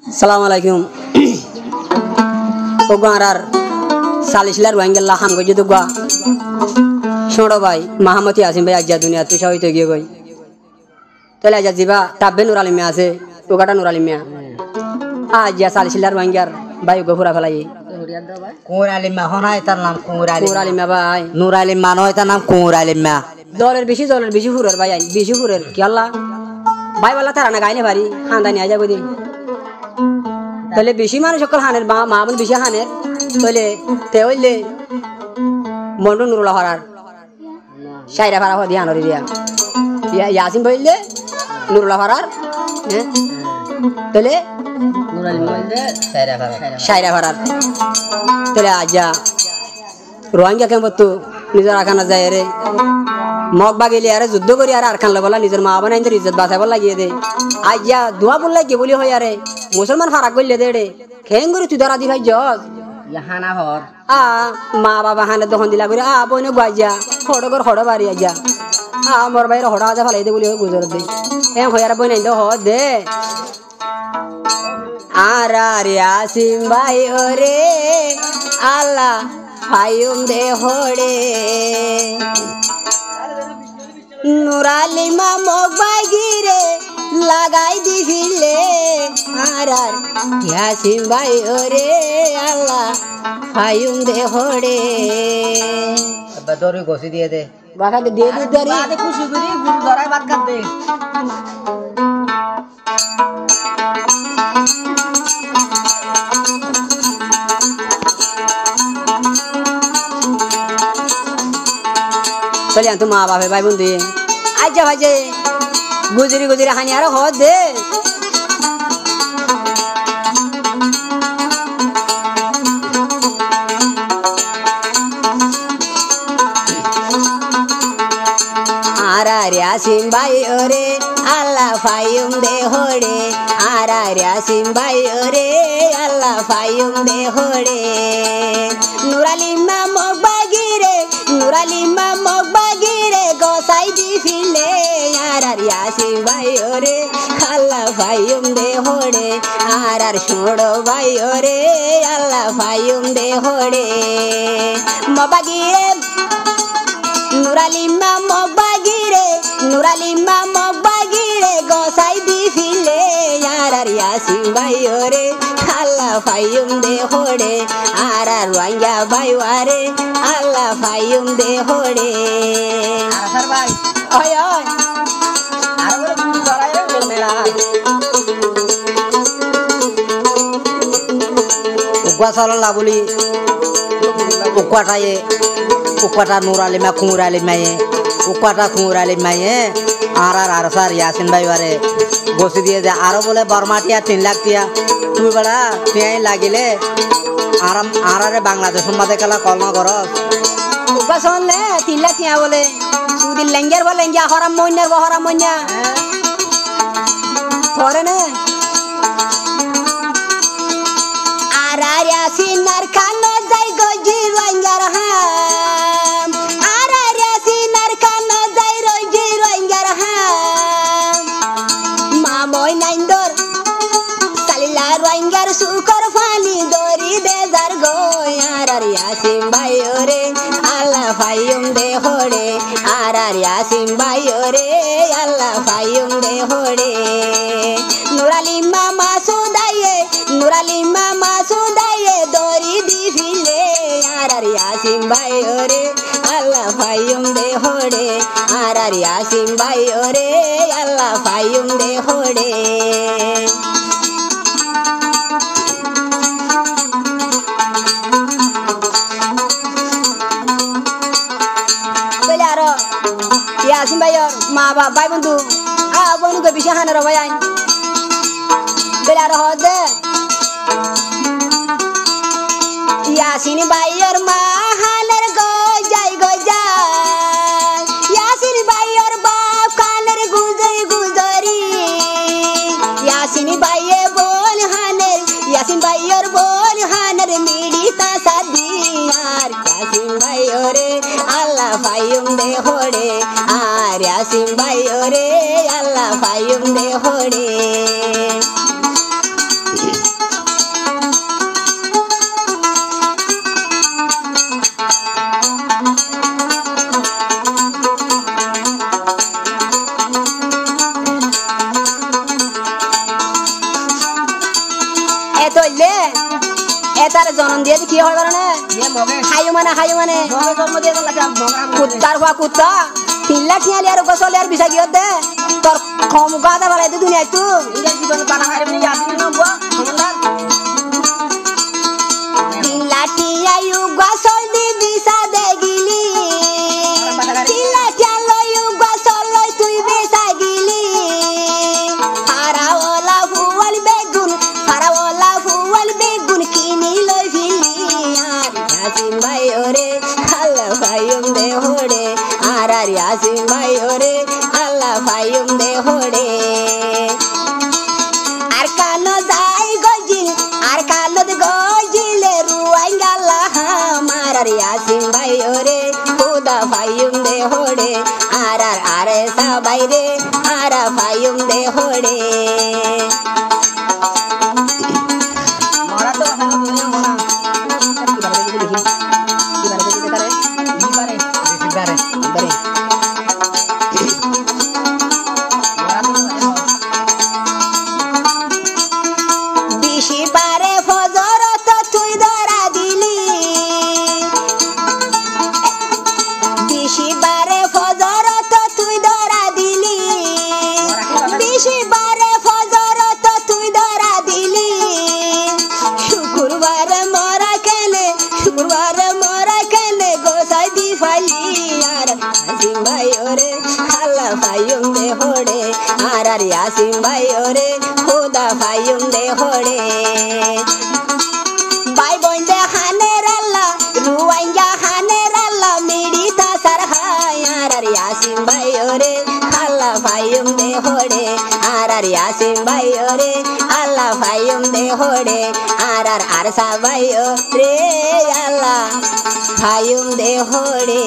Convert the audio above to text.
Assalamualaikum. Ogarar salislar wangella ham go judu gwa. Shodo bhai Mahamati Asim bhai ajja dunia tu shahoi to giye goi. Tole ajja jiba tabbe nur alim ase ogata nur alim ya. Ajja salislar wangar bhai go pura phalai. Kur alim ma honai tar nam kur alim bhai. Nur alim ma noy tar nam kur alim ma. Dolar bishi furar bhai bishi furar ki Allah. Bhai wala tarana gaine bari khandani aja godi. Tole bishi manu shokal haner mamun bishi haner tole te oile mondo nurula harar shaira fara hodi hanori dia yasin boile nurula harar tole Nural moide shaira farar tole aja rohingya ke botu nijor akana jaere mok bageli are juddo kori are arkan labala nijor ma bana inter izzat basai bol lagiye de aja dua bol lagi boli hoy are মুসলমান ফারাক গইলে দেড়ে খেঙ্গুরি তুই ধরা দি ভাই জজ yahana hor মা বাবা হানে দহন দিলা করে বইনে গাইজা হড়গর হড় বাড়ি আইজা মোর বাইরে হড় আজা ফালাই দে বলি গুজর দে হয়ার বইনে দে হ দে ইয়াসিন ভাই ওরে আল্লাহ ফায়ুম দে হড়ে নুরালিমা মগ বাইগিরে লাগাই দিছিলে আরার ইয়াসিন ভাই ওরে আল্লাহ ফায়ুম দে হড়ে বদরি গোসি দিয়ে দে বাকা দে দিয়ে দরি বাদে খুশি করি গুরু ধরাই বাদ কর দে চলে তো মা বাপে ভাই বন্ধু আচ্ছা ভাই যে গুজরি গুজরি হানি আর হ দে ইয়াসিন ভাই ওরে আল্লাহ ফায়ুম দে হড়ে ইয়াসিন ভাই ওরে আল্লাহ ফায়ুম দে হড়ে নুরালিমা মগ বাগিরে গোসাই দি ফিলে ইয়াসিন ভাই ওরে আল্লাহ ফায়ুম দে হড়ে ছোড়ো ভাই ওরে আল্লাহ ফায়ুম দে হড়ে মবাগিরে নুরালিমা মগ বাগিরে গোসাই দি ফিলে ইয়াসিন ভাই ওরে আল্লাহ ফায়ুম দে হড়ে রোহিঙ্গা ভাই ওরে আল্লাহ ফায়ুম দে হড়ে আসার ভাই ওই ওই আর বড় গুরু ধরাই রে মেলা উগা সালাল্লাহ বলি উকাটা nur alimah kumur alimah ukata kumur alimah আর স্যার ইয়াসিন ভাই বারে বসে দিয়ে যে আরো বলে বর্মাটিয়া 3 লাখ টিয়া তুই বড়া টিয়াই লাগিলে আরাম আরারে বাংলাদেশ সম্মাদে খেলা কলমা করস উকা শুনলে 3 লাখ টিয়া বলে সুদি লেঙ্গের বলে লেঙ্গা হরাম মইনার বহরাম মইনা ধরে নে ইয়াসিন আর কানো যাই গজি রোহিঙ্গার হাম ইয়াসিন আর কানো যাই রোহিঙ্গার হাম মা মই নাইন্দর সালিলা রোহিঙ্গার সুকর ফালি দরি দে জার গো ইয়াসিন ভাই ওরে আল্লাহ ফায়ুম দে হড়ে ইয়াসিন ভাই ওরে আল্লাহ ফায়ুম দে হড়ে নুরালিমা মাসুদায়ে দরি দি ফিলে ইয়াসিন ভাই ওরে আল্লাহ ফায়ুম দে হড়ে ইয়াসিন ভাই ওরে আল্লাহ ফায়ুম দে হড়ে বলে আরো ইয়াসিন ভাই ওর মা বাবা ভাই বন্ধু বন্ধুকে বেশি হানার ভাই আইন বলে আরো হদে ইয়াসিন ভাই ওর মা হানের গো যাই ইয়াসিন ভাই ওর বাপ কানের গুজরি ইয়াসিন ভাই বোন হানের ইয়াসিন ভাই ওর বোন হানের মিড়ি তাসা দিয়ার ইয়াসিন ভাই ওরে আল্লাহ ফায়ুম দে হড়ে ইয়াসিন ভাই ওরে আল্লাহ ফায়ুম দে হড়ে এত হইলে এটার জন্ম দিয়ে কি হয় কারণে খাইও মানে কুত্তার হওয়া কুত্তা 3 লাখ টিয়া লিয়ার গোসল আর বিষয় কি হতে তোর কম গাদা বাড়াইতে দুনিয়ায় তু Yasin bayore Allah fayum de hode arkano dai gojile ruangalla marar yasin bayore khuda fayum de hode arar are sabai re ara fayum de hode mara to asana dunia mona Yasin bayore khuda fayum de hode bai boin de haneralla ruwanja haneralla midita sarha yasin bayore alla fayum de hode arar yasin bayore alla fayum de hode arar arsa bayore alla fayum de hode